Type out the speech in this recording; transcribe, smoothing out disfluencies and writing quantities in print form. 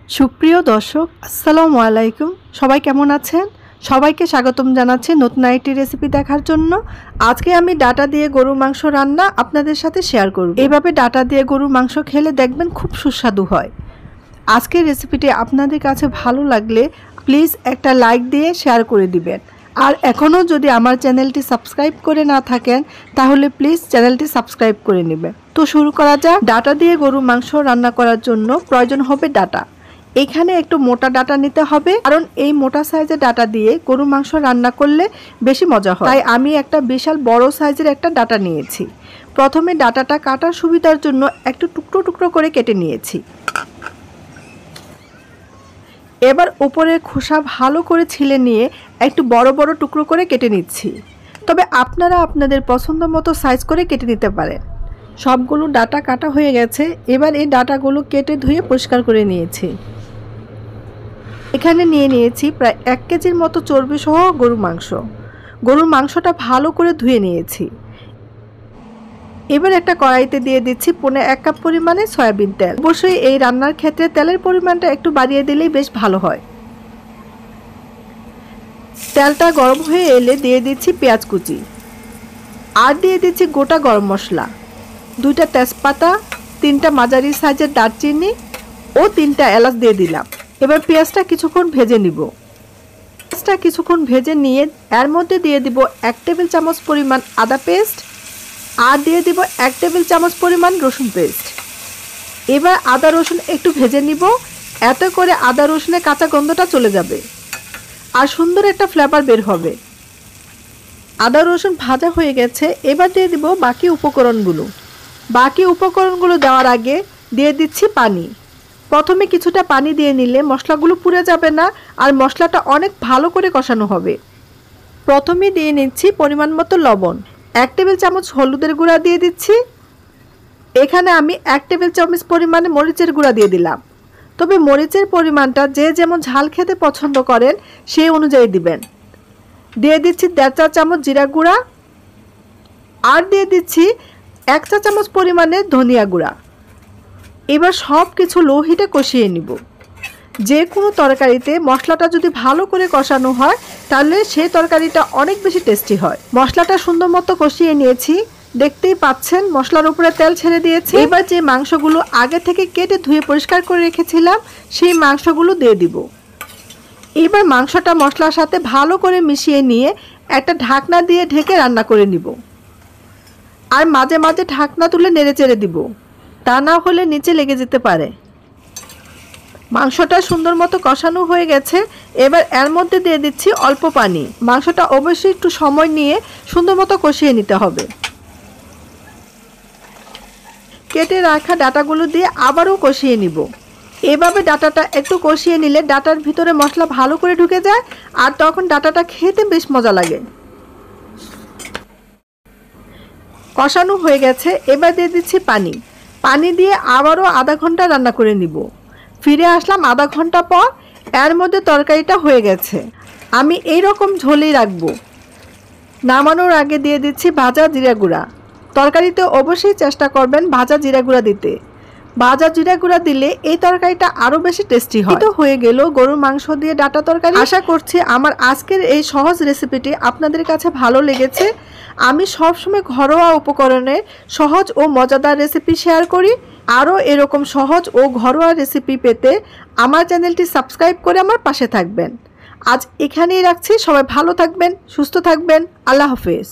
সুপ্রিয় দর্শক আসসালামু আলাইকুম। সবাই কেমন আছেন? সবাইকে স্বাগতম জানাচ্ছি নতুন আরেকটি রেসিপি দেখার জন্য। আজকে আমি ডাটা দিয়ে গরুর মাংস রান্না আপনাদের সাথে শেয়ার করব। এভাবে ডাটা দিয়ে গরুর মাংস খেলে দেখবেন খুব সুস্বাদু হয়। আজকের রেসিপিটি আপনাদের কাছে ভালো লাগলে প্লিজ একটা লাইক দিয়ে শেয়ার করে দিবেন। আর এখনও যদি আমার চ্যানেলটি সাবস্ক্রাইব করে না থাকেন তাহলে প্লিজ চ্যানেলটি সাবস্ক্রাইব করে নেবেন। তো শুরু করা যাক। ডাটা দিয়ে গরুর মাংস রান্না করার জন্য প্রয়োজন হবে ডাটা। এখানে একটু মোটা ডাটা নিতে হবে, কারণ এই মোটা সাইজের ডাটা দিয়ে গরুর মাংস রান্না করলে বেশি মজা হয়। তাই আমি একটা বিশাল বড় সাইজের একটা ডাটা নিয়েছি। প্রথমে ডাটাটা কাটার সুবিধার জন্য একটু টুকরো টুকরো করে কেটে নিয়েছি। এবার উপরের খোসা ভালো করে ছিলে নিয়ে একটু বড় বড় টুকরো করে কেটে নিচ্ছি। তবে আপনারা আপনাদের পছন্দ মতো সাইজ করে কেটে নিতে পারেন। সবগুলো ডাটা কাটা হয়ে গেছে। এবার এই ডাটাগুলো কেটে ধুয়ে পরিষ্কার করে নিয়েছি। এখানে নিয়ে নিয়েছি প্রায় 1 কেজির মতো চর্বি সহ গরুর মাংস। গরুর মাংসটা ভালো করে ধুয়ে নিয়েছি। এবার একটা কড়াইতে দিয়ে দিচ্ছি 1.5 কাপ পরিমাণে সয়াবিন তেল। অবশ্যই এই রান্নার ক্ষেত্রে তেলের পরিমাণটা একটু বাড়িয়ে দিলেই বেশ ভালো হয়। তেলটা গরম হয়ে এলে দিয়ে দিচ্ছি পেঁয়াজ কুচি, আর দিয়ে দিচ্ছি গোটা গরম মশলা, 2টা তেজপাতা, 3টা মাঝারি সাইজের দারচিনি ও 3টা এলাচ দিয়ে দিলাম। এবার পেঁয়াজটা কিছুক্ষণ ভেজে নিব। পেঁয়াজটা কিছুক্ষণ ভেজে নিয়ে এর মধ্যে দিয়ে দিব 1 টেবিল চামচ পরিমাণ আদা পেস্ট, আর দিয়ে দিব 1 টেবিল চামচ পরিমাণ রসুন পেস্ট। এবার আদা রসুন একটু ভেজে নিব, এতে করে আদা রসুনের কাঁচা গন্ধটা চলে যাবে আর সুন্দর একটা ফ্লেভার বের হবে। আদা রসুন ভাজা হয়ে গেছে। এবার দিয়ে দিব বাকি উপকরণগুলো দেওয়ার আগে দিয়ে দিচ্ছি পানি। প্রথমে কিছুটা পানি দিয়ে নিলে মশলাগুলো পুড়ে যাবে না আর মশলাটা অনেক ভালো করে কষানো হবে। প্রথমে দিয়ে নিচ্ছি পরিমাণ মতো লবণ, 1 টেবিল চামচ হলুদের গুঁড়া দিয়ে দিচ্ছি। এখানে আমি 1 টেবিল চামচ পরিমাণে মরিচের গুঁড়া দিয়ে দিলাম। তবে মরিচের পরিমাণটা যে যেমন ঝাল খেতে পছন্দ করেন সেই অনুযায়ী দিবেন। দিয়ে দিচ্ছি 1.5 চা চামচ জিরা গুঁড়া, আর দিয়ে দিচ্ছি 1 চা চামচ পরিমাণে ধনিয়া গুঁড়া। এবার সব কিছু লো হিটে কষিয়ে নিব। যে কোনো তরকারিতে মশলাটা যদি ভালো করে কষানো হয় তাহলে সেই তরকারিটা অনেক বেশি টেস্টি হয়। মশলাটা সুন্দর মতো কষিয়ে নিয়েছি, দেখতেই পাচ্ছেন মশলার উপরে তেল ছেড়ে দিয়েছে। এবার যে মাংসগুলো আগে থেকে কেটে ধুয়ে পরিষ্কার করে রেখেছিলাম সেই মাংসগুলো দিয়ে দিব। এবার মাংসটা মশলার সাথে ভালো করে মিশিয়ে নিয়ে একটা ঢাকনা দিয়ে ঢেকে রান্না করে নিব। আর মাঝে মাঝে ঢাকনা তুলে নেড়ে চেড়ে দিব, তা না হলে নিচে লেগে যেতে পারে। মাংসটা সুন্দর মতো কষানো হয়ে গেছে। এবার এর মধ্যে দিয়ে দিচ্ছি অল্প পানি। মাংসটা অবশ্যই একটু সময় নিয়ে সুন্দর মতো কষিয়ে নিতে হবে। কেটে রাখা ডাটাগুলো দিয়ে আবারও কষিয়ে নিব। এভাবে ডাটাটা একটু কষিয়ে নিলে ডাটার ভিতরে মশলা ভালো করে ঢুকে যায় আর তখন ডাটাটা খেতে বেশ মজা লাগে। কষানো হয়ে গেছে। এবার দিয়ে দিচ্ছি পানি দিয়ে আবারও আধা ঘন্টা রান্না করে নিব। ফিরে আসলাম আধা ঘন্টা পর। এর মধ্যে তরকারিটা হয়ে গেছে। আমি এই রকম ঝোলই রাখবো। নামানোর আগে দিয়ে দিচ্ছি ভাজা জিরা গুঁড়া। তরকারিতে অবশ্যই চেষ্টা করবেন ভাজা জিরা গুঁড়া দিতে। ভাজা জিরা গুঁড়া দিলে এই তরকারিটা আরও বেশি টেস্টি হয়। তো হয়ে গেল গরুর মাংস দিয়ে ডাটা তরকারি। আশা করছি আমার আজকের এই সহজ রেসিপিটি আপনাদের কাছে ভালো লেগেছে। আমি সবসময় ঘরোয়া উপকরণে সহজ ও মজাদার রেসিপি শেয়ার করি। আরও এরকম সহজ ও ঘরোয়া রেসিপি পেতে আমার চ্যানেলটি সাবস্ক্রাইব করে আমার পাশে থাকবেন। আজ এখানেই রাখছি। সবাই ভালো থাকবেন, সুস্থ থাকবেন। আল্লাহ হাফেজ।